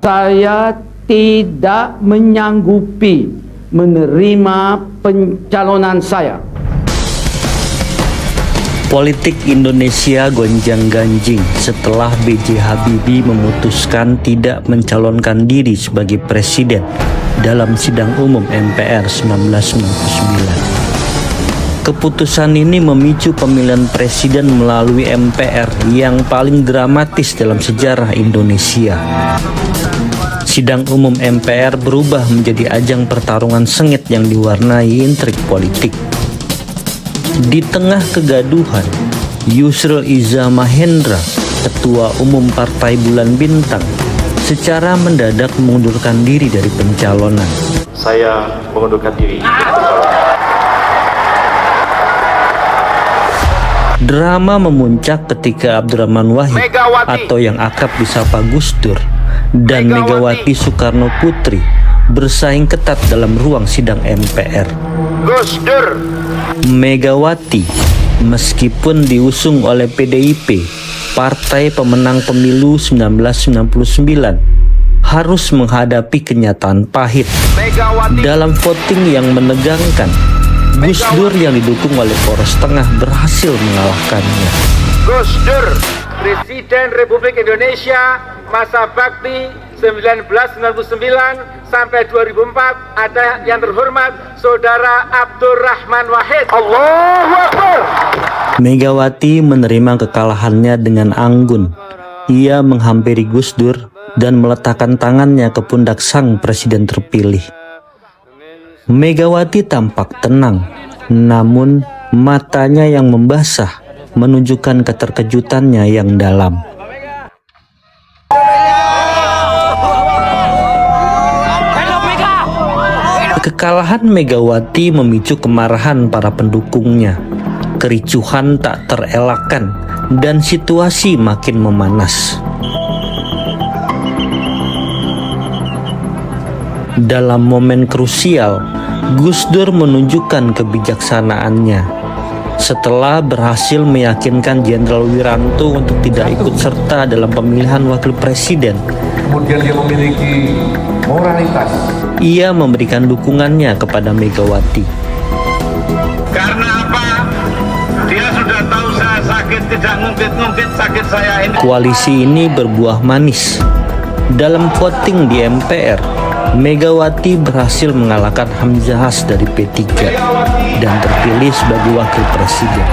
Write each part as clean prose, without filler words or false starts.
Saya tidak menyanggupi menerima pencalonan saya. Politik Indonesia gonjang-ganjing setelah B.J. Habibie memutuskan tidak mencalonkan diri sebagai presiden dalam sidang umum MPR 1999. Keputusan ini memicu pemilihan presiden melalui MPR yang paling dramatis dalam sejarah Indonesia. Sidang umum MPR berubah menjadi ajang pertarungan sengit yang diwarnai intrik politik. Di tengah kegaduhan, Yusril Iza Mahendra, Ketua Umum Partai Bulan Bintang, secara mendadak mengundurkan diri dari pencalonan. Saya mengundurkan diri dari pencalonan. Drama memuncak ketika Abdurrahman Wahid atau yang akrab disapa Gus Dur dan Megawati Soekarno Putri bersaing ketat dalam ruang sidang MPR. Gus Dur. Megawati, meskipun diusung oleh PDIP, partai pemenang pemilu 1999, harus menghadapi kenyataan pahit. Dalam voting yang menegangkan, Gus Dur yang didukung oleh Poros Tengah berhasil mengalahkannya. Gus Dur, Presiden Republik Indonesia masa bakti 1999 sampai 2004, ada yang terhormat Saudara Abdurrahman Wahid. Allahu Akbar. Megawati menerima kekalahannya dengan anggun. Ia menghampiri Gus Dur dan meletakkan tangannya ke pundak sang presiden terpilih. Megawati tampak tenang, namun matanya yang membasah menunjukkan keterkejutannya yang dalam. Kekalahan Megawati memicu kemarahan para pendukungnya. Kericuhan tak terelakkan dan situasi makin memanas. Dalam momen krusial, Gus Dur menunjukkan kebijaksanaannya. Setelah berhasil meyakinkan Jenderal Wiranto untuk tidak ikut serta dalam pemilihan wakil presiden, kemudian dia memiliki moralitas. Ia memberikan dukungannya kepada Megawati. Karena apa? Dia sudah tahu saya sakit, tidak ngungkit-ngungkit sakit saya ini. Koalisi ini berbuah manis. Dalam voting di MPR, Megawati berhasil mengalahkan Hamzahas dari P3 dan terpilih sebagai wakil presiden.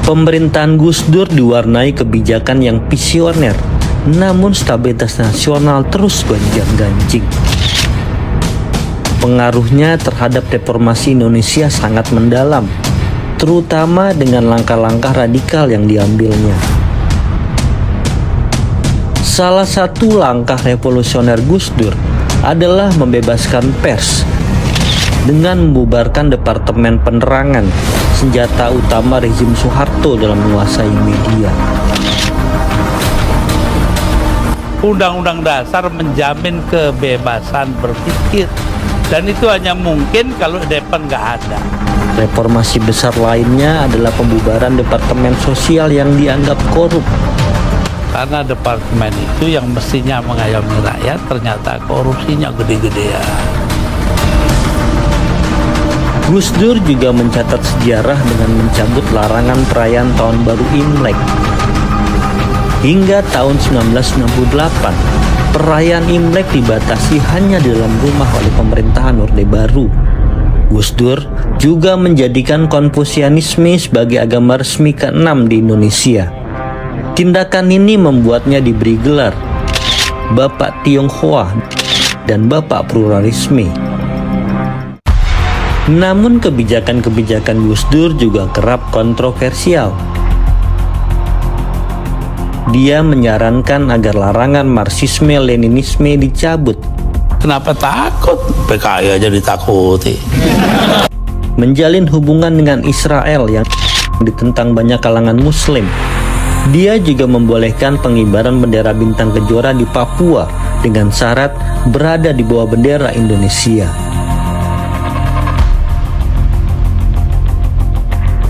Pemerintahan Gus Dur diwarnai kebijakan yang visioner, namun stabilitas nasional terus gonjang-ganjing. Pengaruhnya terhadap reformasi Indonesia sangat mendalam, terutama dengan langkah-langkah radikal yang diambilnya. Salah satu langkah revolusioner Gus Dur adalah membebaskan pers dengan membubarkan Departemen Penerangan, senjata utama rezim Soeharto dalam menguasai media. Undang-Undang Dasar menjamin kebebasan berpikir, dan itu hanya mungkin kalau Depan nggak ada. Reformasi besar lainnya adalah pembubaran Departemen Sosial yang dianggap korup. Karena departemen itu yang mestinya mengayomi rakyat, ternyata korupsinya gede-gedean. Gus Dur juga mencatat sejarah dengan mencabut larangan perayaan Tahun Baru Imlek. Hingga tahun 1968, perayaan Imlek dibatasi hanya di dalam rumah oleh pemerintahan Orde Baru. Gus Dur juga menjadikan Konfusianisme sebagai agama resmi ke-6 di Indonesia. Tindakan ini membuatnya diberi gelar Bapak Tionghoa dan Bapak Pluralisme. Namun kebijakan-kebijakan Gus Dur juga kerap kontroversial. Dia menyarankan agar larangan Marxisme-Leninisme dicabut. Kenapa takut? PKI aja ditakuti. Menjalin hubungan dengan Israel yang ditentang banyak kalangan Muslim. Dia juga membolehkan pengibaran bendera bintang kejora di Papua dengan syarat berada di bawah bendera Indonesia.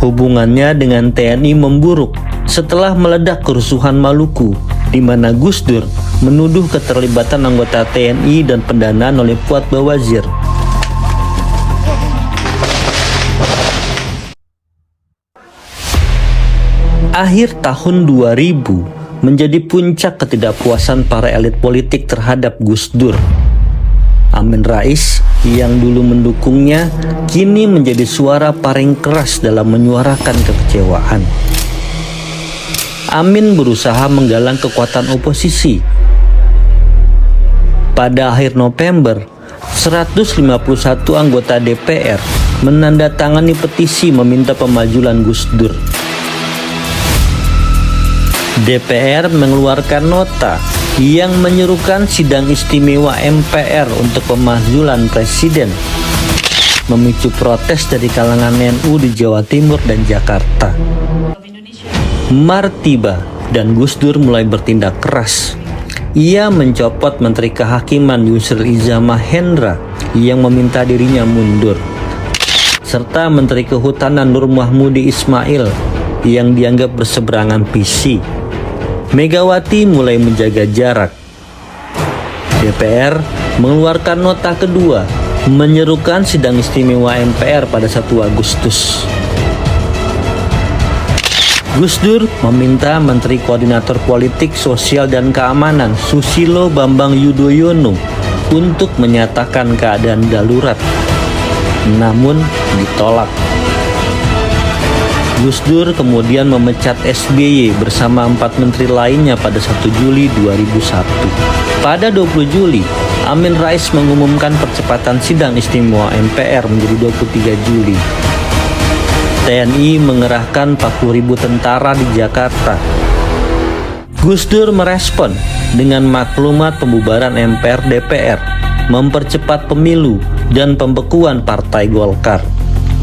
Hubungannya dengan TNI memburuk setelah meledak kerusuhan Maluku, di mana Gus Dur menuduh keterlibatan anggota TNI dan pendanaan oleh Fuad Bawazir. Akhir tahun 2000 menjadi puncak ketidakpuasan para elit politik terhadap Gus Dur. Amin Rais yang dulu mendukungnya kini menjadi suara paling keras dalam menyuarakan kekecewaan. Amin berusaha menggalang kekuatan oposisi. Pada akhir November, 151 anggota DPR menandatangani petisi meminta pemajulan Gus Dur. DPR mengeluarkan nota yang menyerukan sidang istimewa MPR untuk pemajulan presiden, memicu protes dari kalangan NU di Jawa Timur dan Jakarta. Martiba dan Gus Dur mulai bertindak keras. Ia mencopot Menteri Kehakiman Yusril Iza Mahendra yang meminta dirinya mundur, serta Menteri Kehutanan Nur Mahmudi Ismail yang dianggap berseberangan visi. Megawati mulai menjaga jarak. DPR mengeluarkan nota kedua menyerukan sidang istimewa MPR pada 1 Agustus. Gus Dur meminta Menteri Koordinator Politik, Sosial dan Keamanan Susilo Bambang Yudhoyono untuk menyatakan keadaan darurat, namun ditolak. Gus Dur kemudian memecat SBY bersama 4 menteri lainnya pada 1 Juli 2001. Pada 20 Juli, Amin Rais mengumumkan percepatan sidang istimewa MPR menjadi 23 Juli. TNI mengerahkan 40.000 tentara di Jakarta. Gus Dur merespon dengan maklumat pembubaran MPR DPR, mempercepat pemilu dan pembekuan Partai Golkar.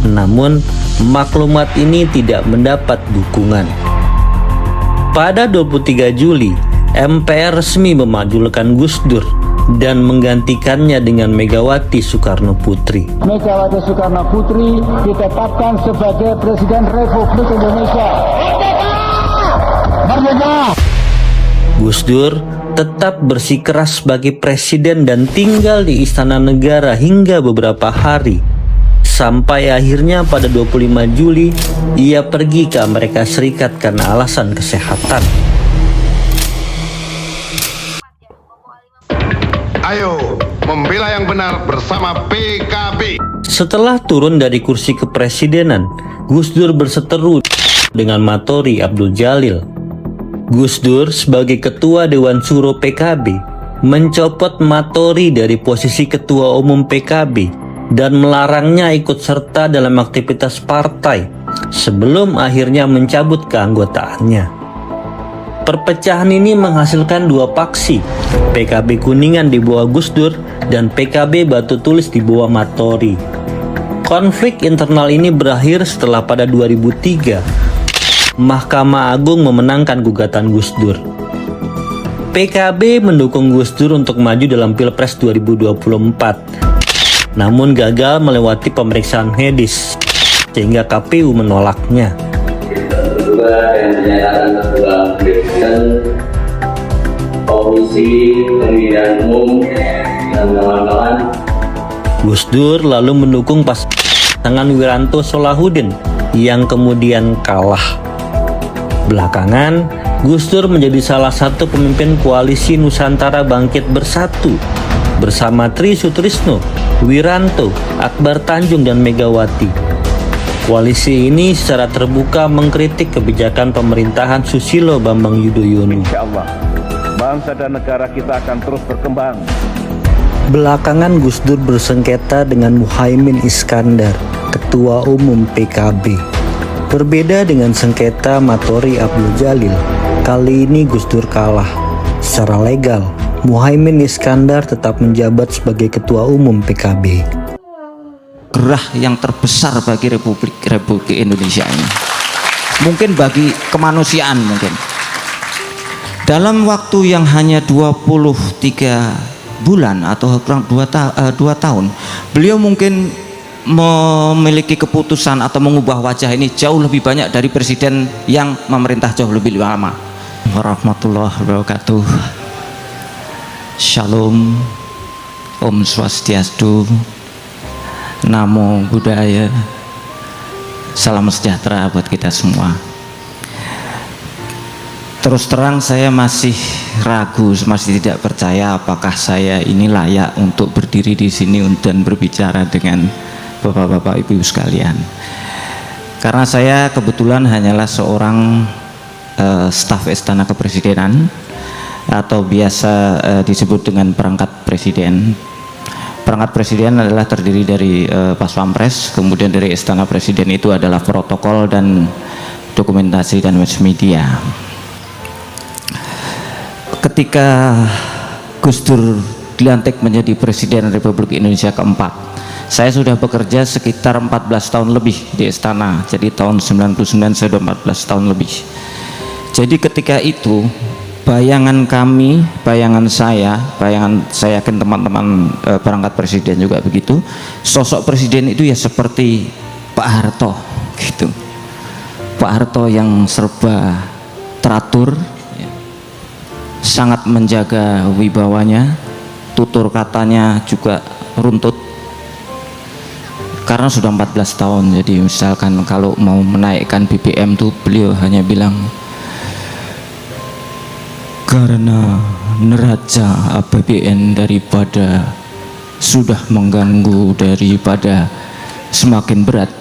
Namun, maklumat ini tidak mendapat dukungan. Pada 23 Juli, MPR resmi memajulkan Gus Dur dan menggantikannya dengan Megawati Soekarno Putri. Megawati Soekarno Putri ditetapkan sebagai Presiden Republik Indonesia. Merdeka! Gus Dur tetap bersikeras sebagai presiden dan tinggal di Istana Negara hingga beberapa hari. Sampai akhirnya pada 25 Juli, ia pergi ke Amerika Serikat karena alasan kesehatan. Ayo, membela yang benar bersama PKB. Setelah turun dari kursi kepresidenan, Gus Dur berseteru dengan Matori Abdul Jalil. Gus Dur sebagai Ketua Dewan Suro PKB mencopot Matori dari posisi Ketua Umum PKB dan melarangnya ikut serta dalam aktivitas partai sebelum akhirnya mencabut keanggotaannya. Perpecahan ini menghasilkan 2 faksi, PKB Kuningan di bawah Gus Dur dan PKB Batu Tulis di bawah Matori. Konflik internal ini berakhir setelah pada 2003 Mahkamah Agung memenangkan gugatan Gus Dur. PKB mendukung Gus Dur untuk maju dalam Pilpres 2024. Namun gagal melewati pemeriksaan medis sehingga KPU menolaknya. Kedua, dan pernyataan Ketua Presiden Komisi Pemilihan Umum dan kawan-kawan. Gus Dur lalu mendukung pasangan Wiranto Solahuddin yang kemudian kalah. Belakangan, Gus Dur menjadi salah satu pemimpin koalisi Nusantara Bangkit Bersatu bersama Tri Sutrisno, Wiranto, Akbar Tanjung, dan Megawati. Koalisi ini secara terbuka mengkritik kebijakan pemerintahan Susilo Bambang Yudhoyono. Insya Allah, bangsa dan negara kita akan terus berkembang. Belakangan Gus Dur bersengketa dengan Muhaimin Iskandar, Ketua Umum PKB. Berbeda dengan sengketa Matori Abdul Jalil, kali ini Gus Dur kalah. Secara legal, Muhaimin Iskandar tetap menjabat sebagai Ketua Umum PKB. Gerah yang terbesar bagi Republik Indonesia ini, mungkin bagi kemanusiaan mungkin. Dalam waktu yang hanya 23 bulan atau kurang 2 tahun, beliau mungkin memiliki keputusan atau mengubah wajah ini jauh lebih banyak dari presiden yang memerintah jauh lebih lama. Warahmatullahi wabarakatuh. Shalom, Om Swastiastu, Namo Buddhaya, salam sejahtera buat kita semua. Terus terang saya masih ragu, masih tidak percaya apakah saya ini layak untuk berdiri di sini dan berbicara dengan bapak-bapak ibu sekalian. Karena saya kebetulan hanyalah seorang staf Istana Kepresidenan atau biasa disebut dengan perangkat presiden. Perangkat presiden adalah terdiri dari Pas Pampres, kemudian dari Istana Presiden itu adalah protokol dan dokumentasi dan mass media. Ketika Gus Dur dilantik menjadi Presiden Republik Indonesia keempat, saya sudah bekerja sekitar 14 tahun lebih di istana. Jadi tahun 99 saya sudah 14 tahun lebih. Jadi ketika itu bayangan kami, bayangan saya yakin teman-teman perangkat presiden juga begitu, sosok presiden itu ya seperti Pak Harto gitu. Pak Harto yang serba teratur, sangat menjaga wibawanya, tutur katanya juga runtut karena sudah 14 tahun. Jadi misalkan kalau mau menaikkan BBM tuh beliau hanya bilang, karena neraca APBN daripada sudah mengganggu daripada semakin berat,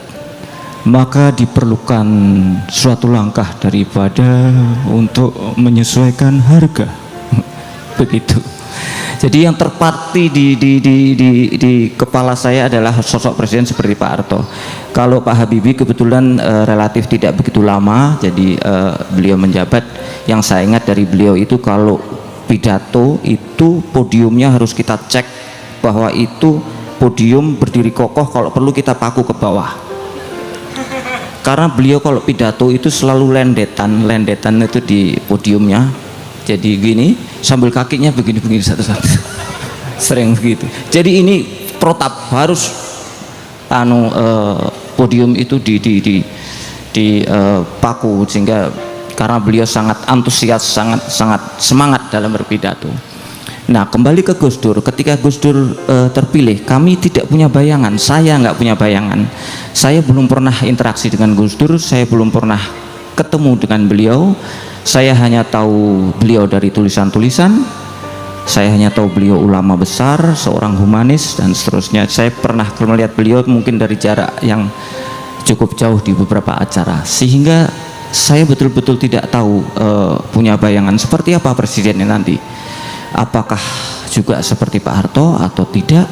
maka diperlukan suatu langkah daripada untuk menyesuaikan harga. Begitu. Jadi yang terpati di kepala saya adalah sosok presiden seperti Pak Harto. Kalau Pak Habibie kebetulan relatif tidak begitu lama, jadi beliau menjabat. Yang saya ingat dari beliau itu kalau pidato itu podiumnya harus kita cek bahwa itu podium berdiri kokoh, kalau perlu kita paku ke bawah. Karena beliau kalau pidato itu selalu lendetan itu di podiumnya. Jadi gini, sambil kakinya begini-begini satu-satu. Sering begitu. Jadi ini protap harus podium itu di paku, sehingga karena beliau sangat antusias, sangat semangat dalam berpidato. Nah, kembali ke Gus Dur. Ketika Gus Dur terpilih, kami tidak punya bayangan. Saya nggak punya bayangan. Saya belum pernah interaksi dengan Gus Dur. Saya belum pernah ketemu dengan beliau. Saya hanya tahu beliau dari tulisan-tulisan. Saya hanya tahu beliau ulama besar, seorang humanis dan seterusnya. Saya pernah melihat beliau mungkin dari jarak yang cukup jauh di beberapa acara, sehingga saya betul-betul tidak tahu punya bayangan seperti apa presidennya nanti. Apakah juga seperti Pak Harto atau tidak?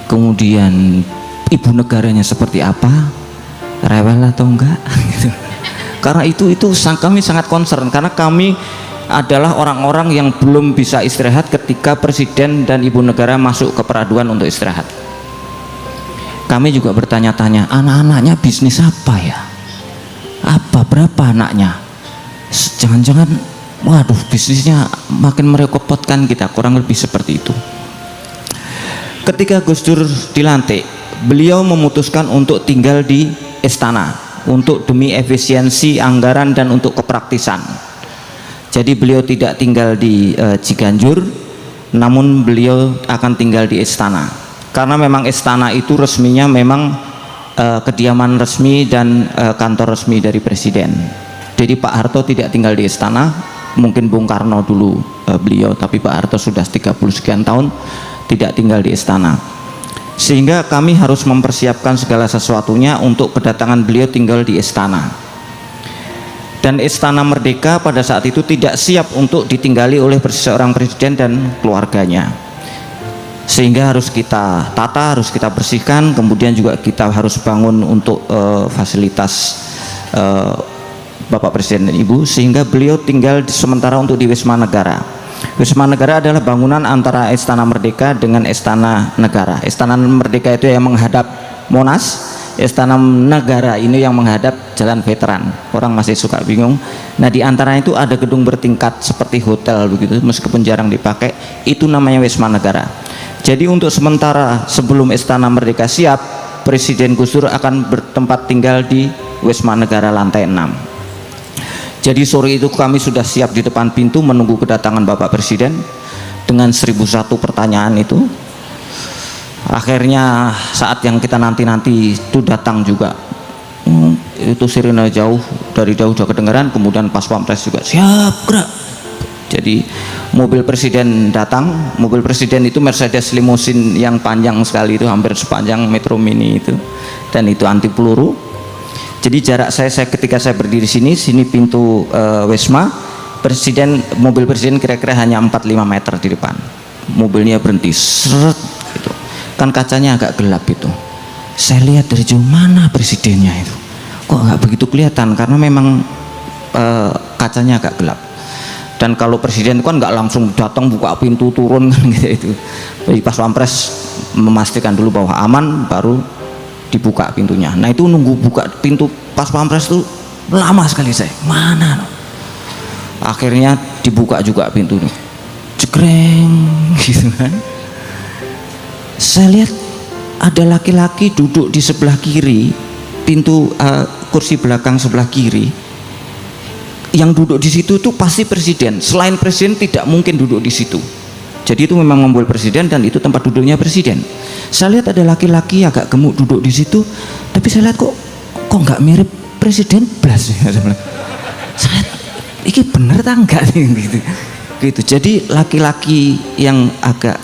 Kemudian ibu negaranya seperti apa? Rewel atau enggak? Karena itu kami sangat concern, karena kami adalah orang-orang yang belum bisa istirahat ketika presiden dan ibu negara masuk ke peraduan untuk istirahat. Kami juga bertanya-tanya, anak-anaknya bisnis apa ya? Berapa anaknya? Jangan-jangan waduh, bisnisnya makin merepotkan kita, kurang lebih seperti itu. Ketika Gus Dur dilantik, beliau memutuskan untuk tinggal di istana untuk demi efisiensi anggaran dan untuk kepraktisan. Jadi beliau tidak tinggal di Ciganjur, namun beliau akan tinggal di istana. Karena memang istana itu resminya memang kediaman resmi dan kantor resmi dari presiden. Jadi Pak Harto tidak tinggal di istana, mungkin Bung Karno dulu beliau, tapi Pak Harto sudah 30 sekian tahun tidak tinggal di istana. Sehingga kami harus mempersiapkan segala sesuatunya untuk kedatangan beliau tinggal di istana. Dan Istana Merdeka pada saat itu tidak siap untuk ditinggali oleh seorang presiden dan keluarganya. Sehingga harus kita tata, harus kita bersihkan, kemudian juga kita harus bangun untuk fasilitas Bapak Presiden dan Ibu, sehingga beliau tinggal sementara untuk di Wisma Negara. Wisma Negara adalah bangunan antara Istana Merdeka dengan Istana Negara. Istana Merdeka itu yang menghadap Monas, Istana Negara ini yang menghadap Jalan Veteran. Orang masih suka bingung. Nah, di antaranya itu ada gedung bertingkat seperti hotel begitu, meskipun jarang dipakai. Itu namanya Wisma Negara. Jadi untuk sementara sebelum Istana Merdeka siap, Presiden Gus Dur akan bertempat tinggal di Wisma Negara lantai 6. Jadi sore itu kami sudah siap di depan pintu menunggu kedatangan Bapak Presiden dengan 1001 pertanyaan itu. Akhirnya saat yang kita nanti-nanti itu datang juga, itu sirine dari jauh sudah kedengaran, kemudian Pas Pampres juga siap gerak. Jadi mobil presiden datang, mobil presiden itu Mercedes limousine yang panjang sekali, itu hampir sepanjang Metro Mini itu, dan itu anti peluru. Jadi jarak saya ketika saya berdiri sini pintu Wisma mobil presiden kira-kira hanya 4-5 meter di depan. Mobilnya berhenti, seret, gitu. Kan kacanya agak gelap itu. Saya lihat dari jauh, mana presidennya itu? Kok nggak begitu kelihatan karena memang kacanya agak gelap. Dan kalau presiden itu kan nggak langsung datang buka pintu turun kan gitu itu. Jadi Pas Pampres memastikan dulu bahwa aman, baru dibuka pintunya. Nah itu nunggu buka pintu Pas Pampres tuh lama sekali saya. Mana? Akhirnya dibuka juga pintunya. Cekreng gitu kan. Saya lihat ada laki-laki duduk di sebelah kiri pintu, kursi belakang sebelah kiri. Yang duduk di situ tuh pasti presiden. Selain presiden tidak mungkin duduk di situ. Jadi itu memang mobil presiden dan itu tempat duduknya presiden. Saya lihat ada laki-laki agak gemuk duduk di situ, tapi saya lihat kok nggak mirip presiden blas. Saya lihat, ini bener tak enggak gitu. Jadi laki-laki yang agak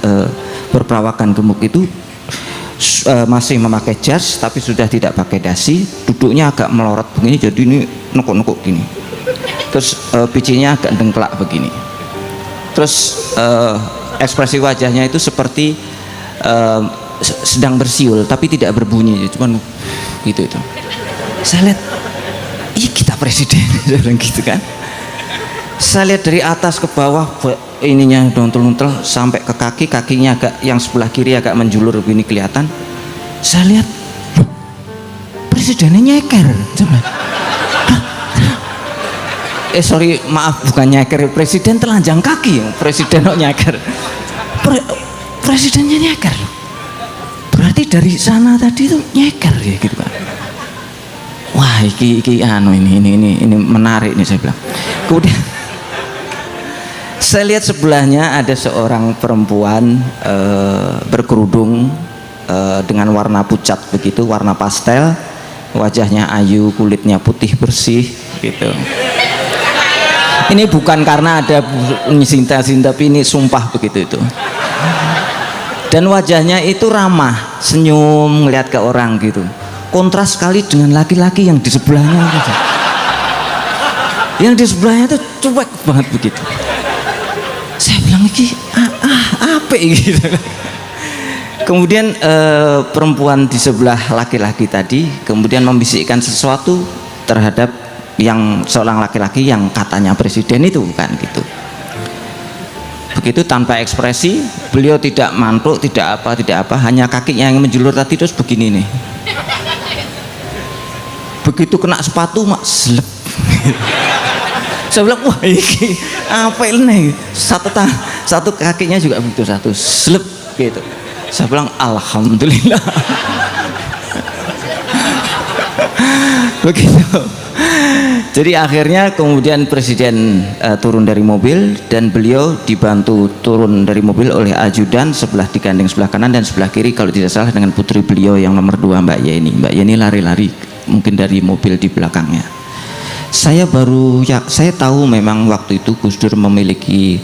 berperawakan gemuk itu masih memakai jas tapi sudah tidak pakai dasi, duduknya agak melorot begini, jadi ini nekuk-nekuk gini. Terus bicinya agak dengklak begini. Terus ekspresi wajahnya itu seperti sedang bersiul tapi tidak berbunyi, cuman gitu itu. Saya lihat, ih kita presiden, gitu kan. Saya lihat dari atas ke bawah, ininya nontel-nontel sampai ke kaki, kakinya agak yang sebelah kiri agak menjulur begini kelihatan. Saya lihat, loh, presidennya nyeker. Sorry, maaf, bukan nyeker, presiden telanjang kaki, presiden kok nyeker. Presidennya nyeker. Berarti dari sana tadi tuh nyeker ya gitu kan. Wah, ini menarik nih saya bilang. Kemudian saya lihat sebelahnya ada seorang perempuan berkerudung dengan warna pucat begitu, warna pastel, wajahnya ayu, kulitnya putih bersih gitu. Ini bukan karena ada cinta-cinta, tapi ini sumpah begitu itu. Dan wajahnya itu ramah, senyum, ngeliat ke orang gitu. Kontras sekali dengan laki-laki yang di sebelahnya gitu. Yang di sebelahnya itu cuek banget begitu. Saya bilang iki apa gitu. Kemudian perempuan di sebelah laki-laki tadi kemudian membisikkan sesuatu terhadap yang seorang laki-laki yang katanya presiden itu kan gitu. Begitu tanpa ekspresi, beliau tidak mantuk, tidak apa, hanya kakinya yang menjulur tadi terus begini nih. Begitu kena sepatu mak selep. Saya bilang wah ini apa ini? Satu kakinya juga begitu, satu selep gitu. Saya bilang alhamdulillah. Begitu. Jadi akhirnya kemudian presiden turun dari mobil dan beliau dibantu turun dari mobil oleh ajudan, sebelah digandeng sebelah kanan dan sebelah kiri kalau tidak salah dengan putri beliau yang nomor 2 Mbak Yeni. Mbak Yeni lari-lari mungkin dari mobil di belakangnya. Saya tahu memang waktu itu Gus Dur memiliki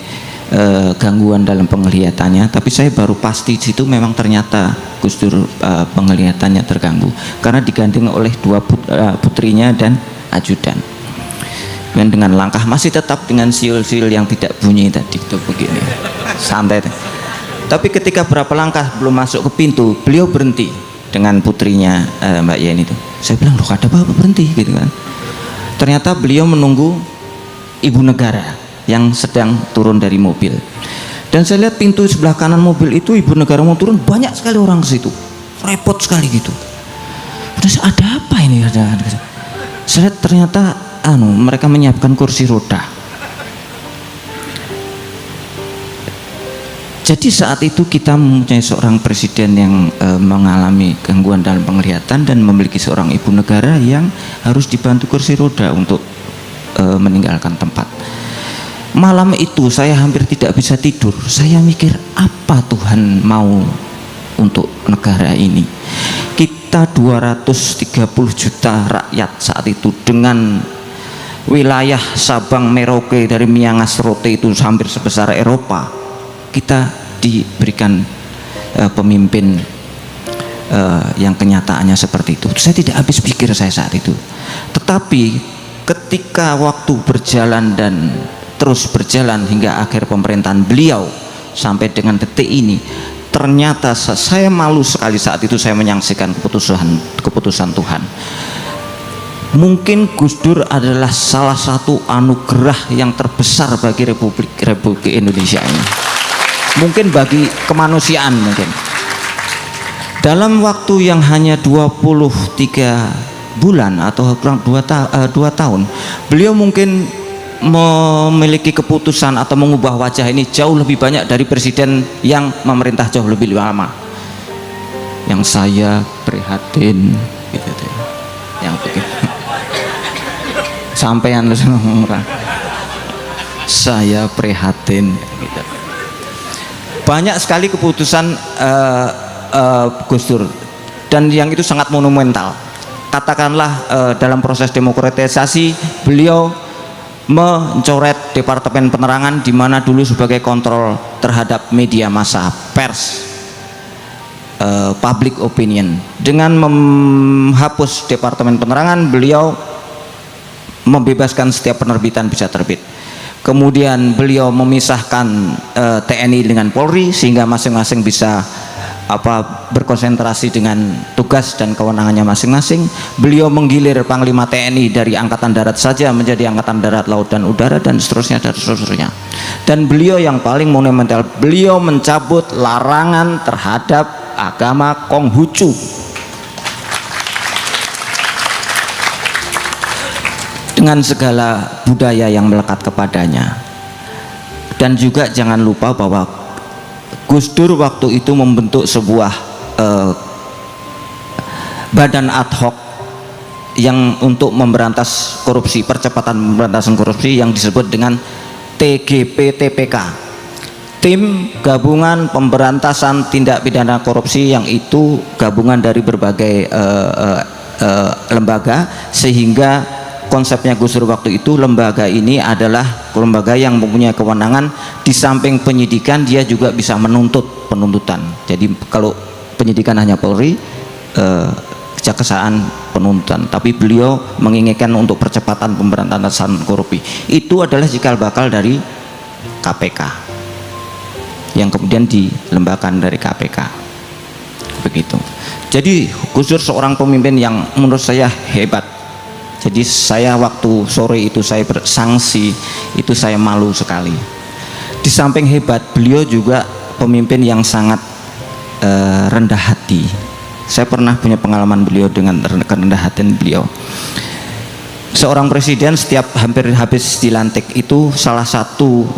gangguan dalam penglihatannya, tapi saya baru pasti di situ memang ternyata Gus Dur penglihatannya terganggu karena digandeng oleh 2 putrinya dan ajudan. Dan dengan langkah masih tetap dengan siul-siul yang tidak bunyi tadi itu begini, santai. Tapi ketika berapa langkah belum masuk ke pintu, beliau berhenti dengan putrinya Mbak Yeni itu. Saya bilang loh ada apa berhenti gitu kan. Ternyata beliau menunggu ibu negara yang sedang turun dari mobil. Dan saya lihat pintu sebelah kanan mobil itu ibu negara mau turun, banyak sekali orang ke situ, repot sekali gitu. Terus ada apa ini? Saya lihat ternyata mereka menyiapkan kursi roda. Jadi saat itu kita mempunyai seorang presiden yang mengalami gangguan dalam penglihatan dan memiliki seorang ibu negara yang harus dibantu kursi roda untuk meninggalkan tempat. Malam itu saya hampir tidak bisa tidur. Saya mikir, apa Tuhan mau untuk negara ini? Kita 230 juta rakyat saat itu, dengan wilayah Sabang Merauke dari Miangas Rote itu hampir sebesar Eropa. Kita diberikan pemimpin yang kenyataannya seperti itu. Saya tidak habis pikir saya saat itu. Tetapi ketika waktu berjalan dan terus berjalan hingga akhir pemerintahan beliau sampai dengan detik ini, ternyata saya malu sekali saat itu saya menyaksikan keputusan Tuhan. Mungkin Gus Dur adalah salah satu anugerah yang terbesar bagi Republik Indonesia ini. Mungkin bagi kemanusiaan mungkin. Dalam waktu yang hanya 23 bulan atau kurang 2 tahun, beliau mungkin memiliki keputusan atau mengubah wajah ini jauh lebih banyak dari presiden yang memerintah jauh lebih lama. Yang saya prihatin gitu deh. Yang begitu. Sampean lu ngomong. Saya prihatin gitu. Banyak sekali keputusan Gus Dur, dan yang itu sangat monumental. Katakanlah dalam proses demokratisasi beliau mencoret Departemen Penerangan, di mana dulu sebagai kontrol terhadap media massa, pers, public opinion. Dengan menghapus Departemen Penerangan, beliau membebaskan setiap penerbitan bisa terbit. Kemudian beliau memisahkan TNI dengan Polri sehingga masing-masing bisa berkonsentrasi dengan tugas dan kewenangannya masing-masing. Beliau menggilir Panglima TNI dari Angkatan Darat saja menjadi Angkatan Darat, Laut dan Udara, dan seterusnya dan seterusnya. Dan beliau yang paling monumental, beliau mencabut larangan terhadap agama Konghucu. Dengan segala budaya yang melekat kepadanya. Dan juga jangan lupa bahwa Gus Dur waktu itu membentuk sebuah badan ad hoc yang untuk memberantas korupsi, percepatan pemberantasan korupsi, yang disebut dengan TGP-TPK, Tim Gabungan Pemberantasan Tindak Pidana Korupsi, yang itu gabungan dari berbagai lembaga, sehingga konsepnya Gus Dur waktu itu, lembaga ini adalah lembaga yang mempunyai kewenangan di samping penyidikan, dia juga bisa menuntut penuntutan. Jadi kalau penyidikan hanya Polri, kejaksaan penuntutan, tapi beliau menginginkan untuk percepatan pemberantasan korupsi. Itu adalah cikal bakal dari KPK yang kemudian dilembagakan dari KPK. Begitu. Jadi Gus Dur seorang pemimpin yang menurut saya hebat. Jadi saya waktu sore itu saya bersanksi, itu saya malu sekali. Di samping hebat, beliau juga pemimpin yang sangat rendah hati. Saya pernah punya pengalaman beliau dengan kerendah hatian beliau. Seorang presiden setiap hampir habis dilantik itu salah satu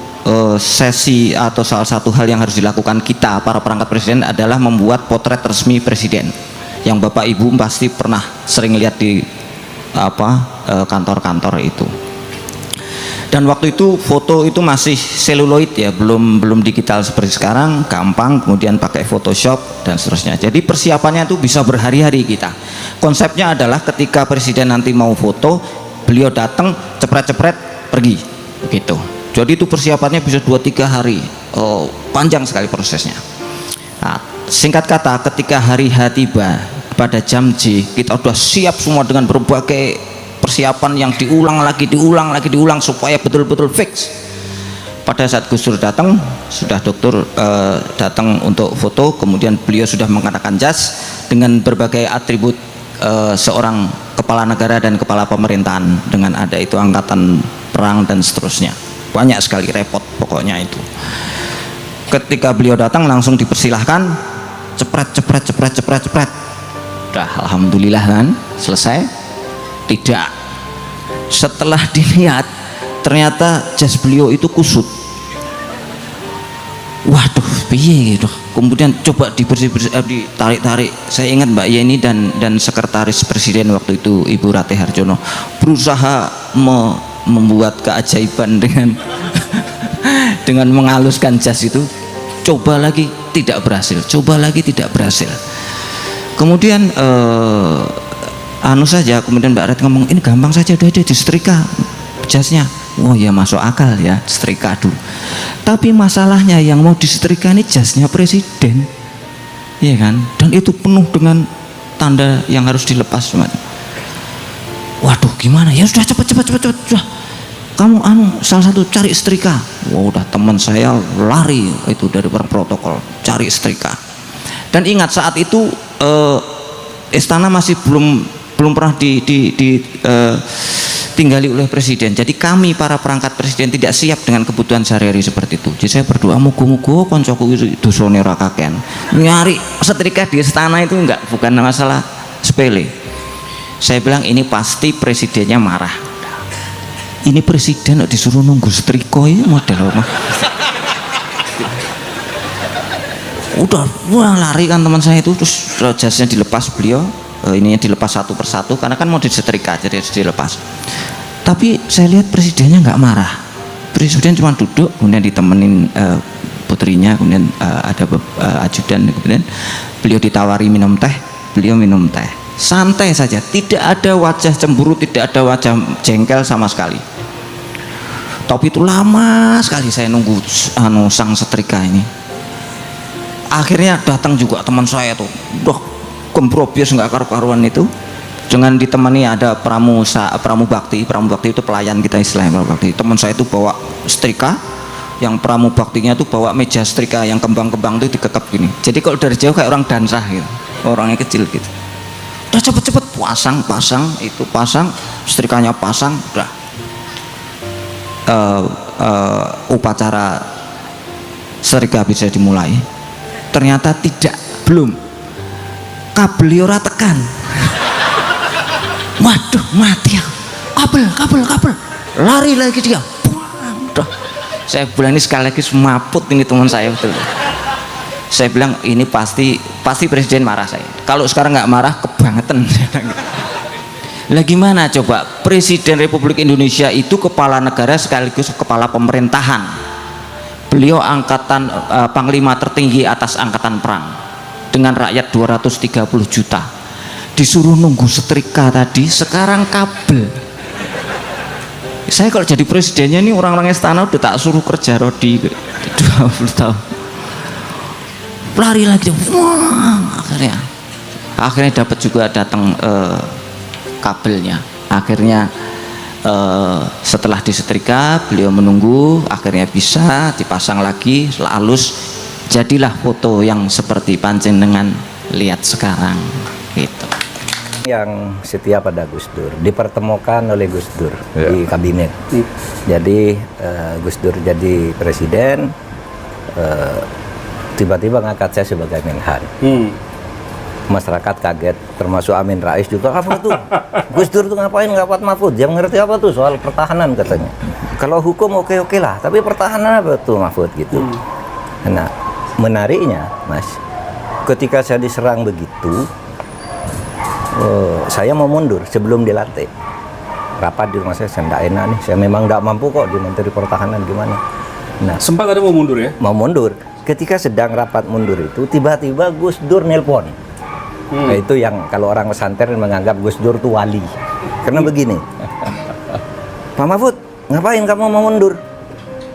sesi atau salah satu hal yang harus dilakukan kita para perangkat presiden adalah membuat potret resmi presiden, yang Bapak Ibu pasti pernah sering lihat di kantor-kantor itu. Dan waktu itu foto itu masih seluloid ya, belum digital seperti sekarang, gampang, kemudian pakai Photoshop dan seterusnya. Jadi persiapannya itu bisa berhari-hari kita. Konsepnya adalah ketika presiden nanti mau foto, beliau datang, cepret-cepret, pergi, begitu. Jadi itu persiapannya bisa 2-3 hari, panjang sekali prosesnya. Nah, singkat kata, ketika hari H tiba pada jam J, kita sudah siap semua dengan berbagai persiapan yang diulang lagi supaya betul-betul fix. Pada saat Gus Dur datang, sudah dokter datang untuk foto, kemudian beliau sudah mengenakan jas dengan berbagai atribut seorang kepala negara dan kepala pemerintahan, dengan ada itu angkatan perang dan seterusnya. Banyak sekali repot pokoknya itu. Ketika beliau datang langsung dipersilahkan, cepret. Alhamdulillah kan selesai. Tidak, setelah dilihat ternyata jas beliau itu kusut. waduh piye gitu. Kemudian coba ditarik-tarik. Saya ingat Mbak Yeni dan sekretaris presiden waktu itu Ibu Ratih Harjono berusaha membuat keajaiban dengan dengan menghaluskan jas itu. Coba lagi tidak berhasil, coba lagi tidak berhasil. Kemudian kemudian Mbak Ret ngomong, ini gampang saja, udah disetrika jasnya. Oh ya, masuk akal ya, setrika dulu. Tapi masalahnya yang mau disetrika ini jasnya presiden, ya kan? Dan itu penuh dengan tanda yang harus dilepas. Waduh, gimana? Ya sudah, cepat. Kamu salah satu cari setrika. Wah, udah teman saya lari itu dari protokol cari setrika. Dan ingat saat itu istana masih belum pernah tinggali oleh presiden. Jadi kami para perangkat presiden tidak siap dengan kebutuhan sehari-hari seperti itu. Jadi saya berdoa muga-muga koncoku dosane ora kakean. Nyari setrika di istana itu bukan masalah sepele. Saya bilang ini pasti presidennya marah. Ini presiden disuruh nunggu setrika ini model apa? Udah lari kan teman saya itu, terus jasnya dilepas beliau. Ininya dilepas satu persatu karena kan mau disetrika, jadi harus dilepas. Tapi saya lihat presidennya nggak marah. Presiden cuma duduk, kemudian ditemenin putrinya, kemudian ada ajudan, kemudian beliau ditawari minum teh, beliau minum teh. Santai saja, tidak ada wajah cemburu, tidak ada wajah jengkel sama sekali. Tapi itu lama sekali saya nunggu sang setrika ini. Akhirnya datang juga teman saya tuh, kemprobios nggak karu-karuan itu, dengan ditemani ada pramu bakti itu pelayan kita istilahnya pramu bakti. Teman saya itu bawa setrika, yang pramu baktinya itu bawa meja setrika yang kembang-kembang itu dikekep gini. Jadi kalau dari jauh kayak orang dansah gitu, orangnya kecil gitu. Udah cepet-cepet pasang setrikanya pasang, udah upacara setrika bisa dimulai. Ternyata belum. Kabel ora tekan. Waduh, mati ya. Kabel. Lari lagi dia. Udah. Saya bilang ini sekali lagi semaput ini teman saya betul. Saya bilang ini pasti presiden marah saya. Kalau sekarang nggak marah kebangetan. Lah gimana coba? Presiden Republik Indonesia itu kepala negara sekaligus kepala pemerintahan. Beliau panglima tertinggi atas angkatan perang. Dengan rakyat 230 juta disuruh nunggu setrika tadi, sekarang kabel. Saya kalau jadi presidennya ini orang-orang istana udah tak suruh kerja rodi 20 tahun. Lari lagi, wah, akhirnya dapat juga datang kabelnya. Akhirnya setelah disetrika beliau menunggu, akhirnya bisa dipasang lagi halus. Jadilah foto yang seperti panjenengan lihat sekarang gitu. Yang setia pada Gus Dur dipertemukan oleh Gus Dur di kabinet. Jadi Gus Dur jadi presiden, tiba-tiba ngangkat saya sebagai Menhan. Masyarakat kaget, termasuk Amin Rais juga. Apa tuh? Gus Dur tuh ngapain ngangkat Mahfud? Yang ngerti apa tuh soal pertahanan katanya. Kalau hukum oke lah, tapi pertahanan apa tuh Mahfud gitu. Nah, menariknya Mas, ketika saya diserang begitu, saya mau mundur sebelum dilantik. Rapat di rumah saya nggak enak nih, saya memang nggak mampu kok di Menteri Pertahanan gimana. Nah, sempat ada mau mundur ya? Mau mundur. Ketika sedang rapat mundur itu, tiba-tiba Gus Dur nelpon. Nah, itu yang kalau orang pesantren menganggap Gus Dur itu wali. Karena begini, Pak Mahfud, ngapain kamu mau mundur?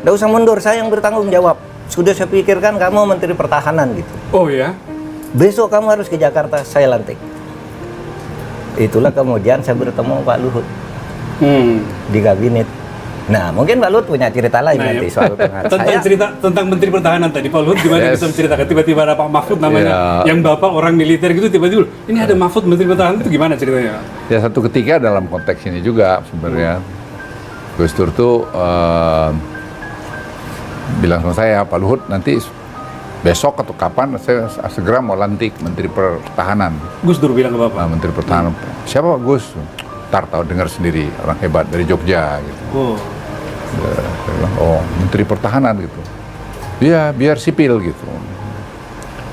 Nggak usah mundur, saya yang bertanggung jawab. Sudah saya pikirkan kamu Menteri Pertahanan gitu. Oh ya? Besok kamu harus ke Jakarta, saya lantik. Itulah kemudian saya bertemu Pak Luhut di kabinet. Nah, mungkin Pak Luhut punya cerita lain nanti soal tentang Menteri Pertahanan tadi. Pak Luhut gimana bisa menceritakan? Tiba-tiba ada Pak Mahfud namanya, yang bapak orang militer gitu, tiba-tiba ini ada Mahfud Menteri Pertahanan, itu gimana ceritanya? Ya satu ketika dalam konteks ini juga sebenarnya Gus Dur tuh bilang sama saya, Pak Luhut nanti besok atau kapan saya segera mau lantik Menteri Pertahanan. Gus Dur bilang ke Bapak? Menteri Pertahanan. Siapa Pak Gus? Ntar tahu dengar sendiri, orang hebat dari Jogja gitu. Saya bilang, oh Menteri Pertahanan gitu. Iya, biar sipil gitu.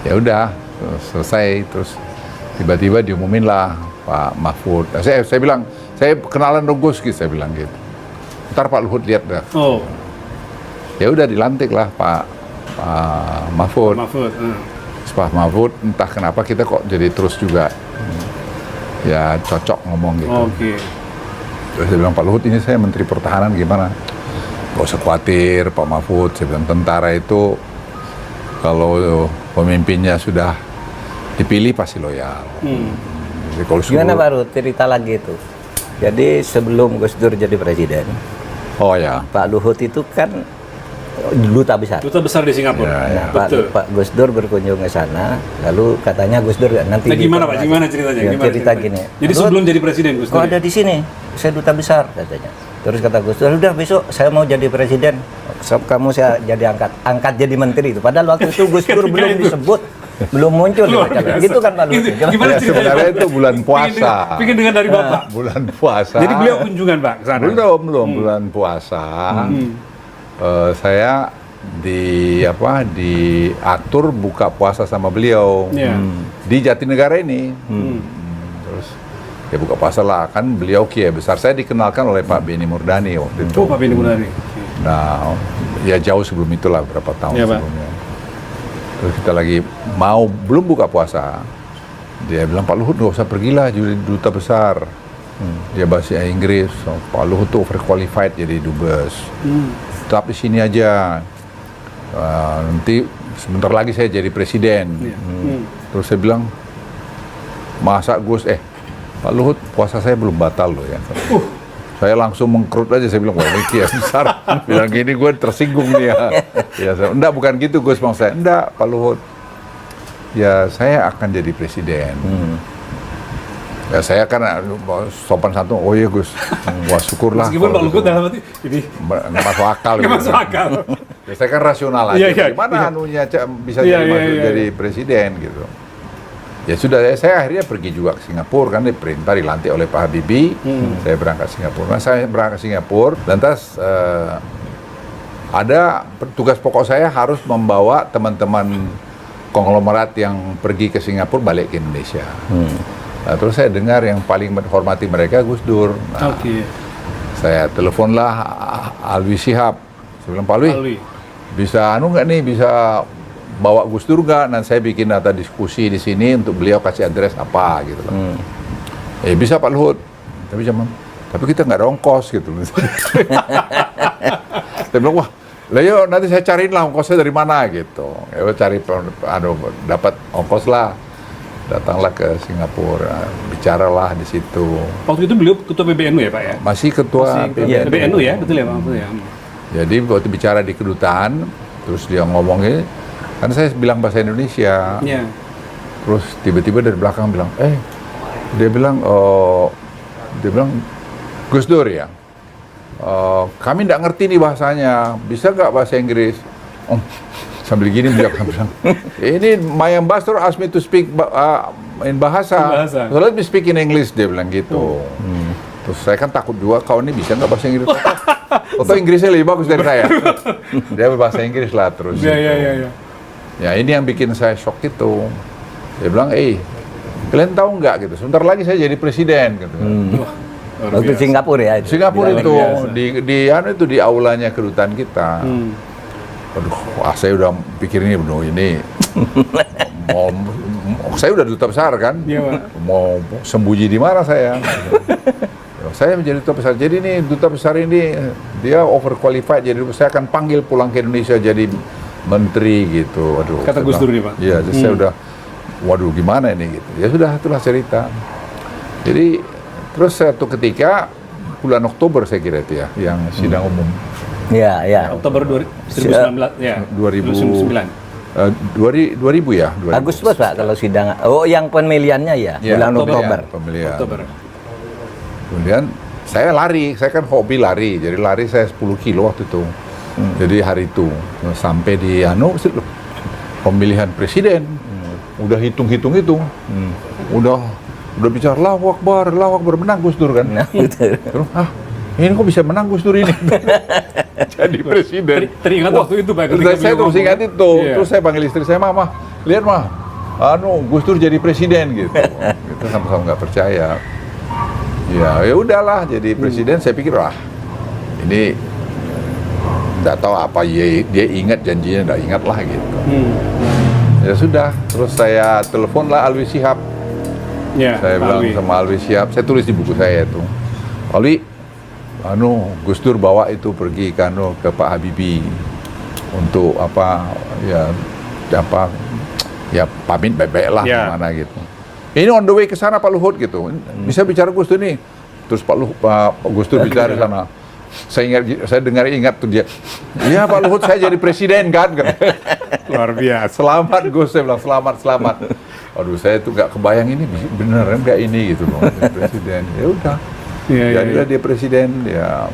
Ya udah, selesai, terus tiba-tiba diumumin lah Pak Mahfud. Saya bilang, saya kenalan dong Gus, gitu, saya bilang gitu. Ntar Pak Luhut lihat dah. Oh. Ya udah dilantik lah Pak Mahfud. Pak Mahfud, entah kenapa kita kok jadi terus juga. Ya cocok ngomong gitu. Oke. Terus saya bilang, Pak Luhut, ini saya Menteri Pertahanan gimana? Gak usah khawatir Pak Mahfud, saya bilang tentara itu kalau pemimpinnya sudah dipilih pasti loyal. Jadi kalau Gimana baru cerita lagi itu? Jadi sebelum Gus Dur jadi presiden, Pak Luhut itu kan duta besar. Duta besar di Singapura. Nah, Pak Gus Dur berkunjung ke sana, lalu katanya Gus Dur nanti. Nah, gimana Pak? Gimana ceritanya? Ya, cerita gini. Jadi sebelum jadi presiden Gus Dur. Kok ada di sini? Saya duta besar katanya. Terus kata Gus Dur, udah besok saya mau jadi presiden. Kamu saya jadi angkat jadi menteri itu. Padahal waktu itu Gus Dur belum disebut. Belum muncul gitu kan Pak Luhut. Gimana sebenarnya itu bulan puasa. Pengen dengar dari Bapak. Bulan puasa. Jadi beliau kunjungan Pak ke sana. Belum bulan puasa. Saya diatur buka puasa sama beliau di Jatinegara ini. Terus ya buka puasa lah, kan beliau kiai besar. Saya dikenalkan oleh Pak Beni Murdani waktu itu. Oh, Pak Beni Murdani. Nah, ya jauh sebelum itulah, berapa tahun sebelumnya. Terus kita lagi belum buka puasa, dia bilang, Pak Luhut nggak usah pergilah jadi duta besar. Dia bahasa Inggris, Pak Luhut tuh overqualified jadi dubes. Tetap di sini aja. Nanti sebentar lagi saya jadi presiden. Terus saya bilang, masa Gus, Pak Luhut, puasa saya belum batal loh ya. Saya langsung mengkerut aja, saya bilang, wah ini kiai besar. Bilang gini, gue tersinggung nih ya. Enggak, bukan gitu Gus, maksud saya. Enggak, Pak Luhut. Ya saya akan jadi presiden. Ya saya kan sopan santun, oh iya Gus, wah syukurlah. Meskipun Pak Luhut dalam hati, ini nggak masuk akal. Nggak masuk akal. Ya, saya kan rasional aja, gimana anunya bisa jadi presiden gitu. Ya sudah, saya akhirnya pergi juga ke Singapura, kan diperintah dilantik oleh Pak Habibie. Saya berangkat Singapura. Nah, saya berangkat Singapura, lantas ada tugas pokok saya harus membawa teman-teman konglomerat yang pergi ke Singapura balik ke Indonesia. Nah, terus saya dengar yang paling menghormati mereka Gus Dur. Nah, saya teleponlah Alwi Shihab. Saya bilang, Pak Alwi, bisa nggak nih, bisa bawa Gus Dur nggak? Nanti saya bikin data diskusi di sini untuk beliau kasih address apa gitu. Bisa Pak Luhut. Tapi kita nggak ada ongkos gitu. Saya bilang, wah, lah yuk nanti saya cariin lah ongkosnya dari mana gitu. Ya cari dapat ongkos lah. Datanglah ke Singapura, bicaralah di situ. Waktu itu beliau ketua PBNU ya Pak ya? Masih ketua PBNU ya, betul ya Pak? Jadi waktu bicara di kedutaan, terus dia ngomongnya, kan saya bilang bahasa Indonesia. Terus tiba-tiba dari belakang bilang, dia bilang Gus Dur ya, kami nggak ngerti nih bahasanya, bisa nggak bahasa Inggris? Sambil gini beliau bilang, ini my ambassador asked me to speak in bahasa. So let me speak in English, dia bilang gitu. Terus saya kan takut juga, kau ini bisa nggak bahasa Inggris? Atau Inggrisnya lebih bagus dari saya. Dia berbahasa Inggris lah terus. Ya ini yang bikin saya shock itu. Dia bilang, kalian tahu nggak gitu, sebentar lagi saya jadi presiden gitu. Waktu Singapura ya? Singapura itu, di aulanya kedutaan kita. Aduh, saya udah pikir ini saya udah duta besar kan, mau sembunyi di mana saya? Saya menjadi duta besar. Jadi ini duta besar ini dia overqualified, jadi saya akan panggil pulang ke Indonesia jadi menteri gitu. Waduh. Kata Gus Dur nih Pak. Iya, saya udah, waduh gimana ini gitu. Ya sudah, itulah cerita. Jadi terus satu ketika bulan Oktober saya kira itu ya, yang sidang umum. Iya. Oktober 2019 ya. 2009. 2000 ya. 2000. Agustus Pak kalau sidang. Oh, yang pemilihannya ya, bulan Oktober. Pemilihan. Kemudian saya lari, saya kan hobi lari. Jadi lari saya 10 kilo waktu itu. Jadi hari itu sampai di pemilihan presiden. Udah hitung. Udah bicara Allahu Akbar menang Gus Dur kan. Terus ini kok bisa menang Gus Dur ini jadi presiden. Teringat waktu itu Pak. Saya terus ingat itu. Terus saya panggil istri saya, Mama, lihat Mah, Gus Dur jadi presiden gitu. Kita sama-sama nggak percaya. Ya udahlah jadi presiden. Saya pikir ini nggak tahu apa dia ingat janjinya, nggak ingat lah gitu. Ya sudah, terus saya telepon lah Alwi Shihab. Saya bilang sama Alwi Shihab, saya tulis di buku saya itu, Alwi, Gus Dur bawa itu pergi ke Pak Habibie untuk pamit baik-baik lah kemana gitu. Ini on the way ke sana Pak Luhut gitu, bisa bicara Gus Dur nih. Terus Pak Gus Dur bicara di sana. Saya ingat tuh dia. Iya Pak Luhut, saya jadi presiden kan. Luar biasa. Selamat Gus, saya bilang selamat. Aduh, saya tuh nggak kebayang ini beneran nggak ini gitu loh, presiden. Ya udah. Jadilah dia presiden. Ya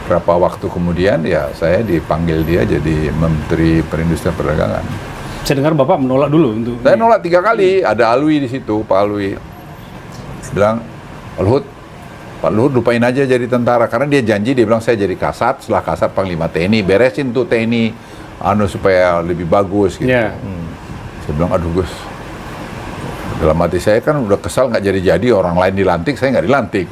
berapa waktu kemudian ya saya dipanggil dia jadi Menteri Perindustrian Perdagangan. Saya dengar Bapak menolak dulu untuk. Saya nolak 3 kali. Ada Alwi di situ, Pak Alwi bilang, Pak Luhut lupain aja jadi tentara, karena dia janji, dia bilang saya jadi Kasat, setelah Kasat Panglima TNI, beresin tuh TNI supaya lebih bagus gitu. Saya bilang, aduh Gus, dalam hati saya kan udah kesal nggak jadi orang lain dilantik, saya nggak dilantik.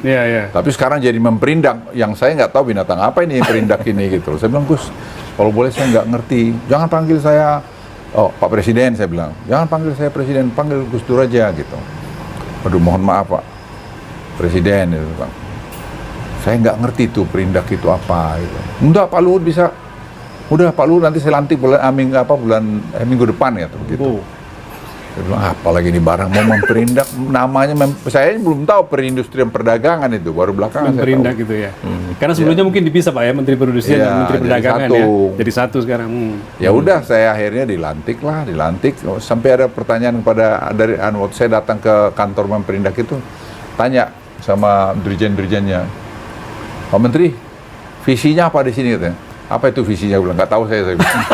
Tapi sekarang jadi memperindak, yang saya nggak tahu binatang apa ini yang perindak ini gitu. Saya bilang, Gus, kalau boleh saya nggak ngerti, jangan panggil saya Pak Presiden, saya bilang, jangan panggil saya Presiden, panggil Gus Dur aja gitu. Aduh, mohon maaf Pak Presiden, gitu, Bang. Saya nggak ngerti tuh perindak itu apa gitu. Enggak, Pak Luhut bisa. Udah Pak Luhut nanti saya lantik minggu depan ya gitu. Saya bilang, apalagi ini barang mau memperindak, namanya saya belum tahu perindustrian perdagangan itu, baru belakangan memperindak saya tahu. Gitu ya. Karena sebelumnya mungkin dipisah Pak ya, Menteri Perindustrian dan Menteri Perdagangan ya. Jadi satu sekarang. Ya udah, saya akhirnya dilantik sampai ada pertanyaan dari waktu saya datang ke kantor memperindak itu, tanya sama dirjen-dirjennya, Pak Menteri, visinya apa di sini katanya? Apa itu visinya? Bilang nggak tahu saya bilang.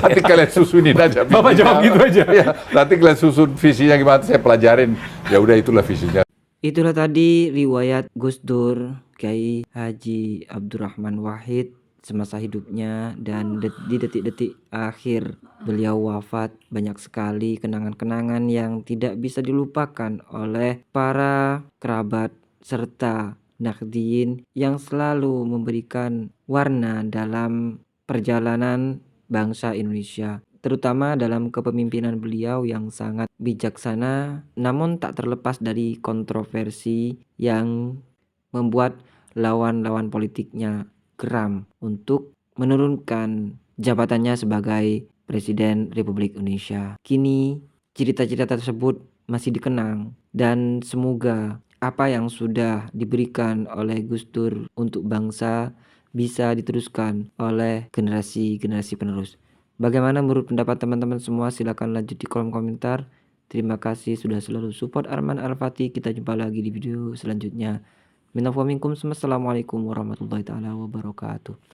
Nanti kalian susunin aja. Bapak jawab gitu aja. Ya, nanti kalian susun visinya gimana, saya pelajarin. Ya udah, itulah visinya. Itulah tadi riwayat Gus Dur Kiai Haji Abdurrahman Wahid semasa hidupnya, dan di detik-detik akhir beliau wafat, banyak sekali kenangan-kenangan yang tidak bisa dilupakan oleh para kerabat serta Nahdliyin yang selalu memberikan warna dalam perjalanan bangsa Indonesia, terutama dalam kepemimpinan beliau yang sangat bijaksana, namun tak terlepas dari kontroversi yang membuat lawan-lawan politiknya geram untuk menurunkan jabatannya sebagai Presiden Republik Indonesia. Kini cerita-cerita tersebut masih dikenang, dan semoga apa yang sudah diberikan oleh Gus Dur untuk bangsa bisa diteruskan oleh generasi-generasi penerus. Bagaimana menurut pendapat teman-teman semua? Silakan lanjut di kolom komentar. Terima kasih sudah selalu support Arman Al-Fatih. Kita jumpa lagi di video selanjutnya. Minal wa minkum. Assalamualaikum warahmatullahi taala wabarakatuh.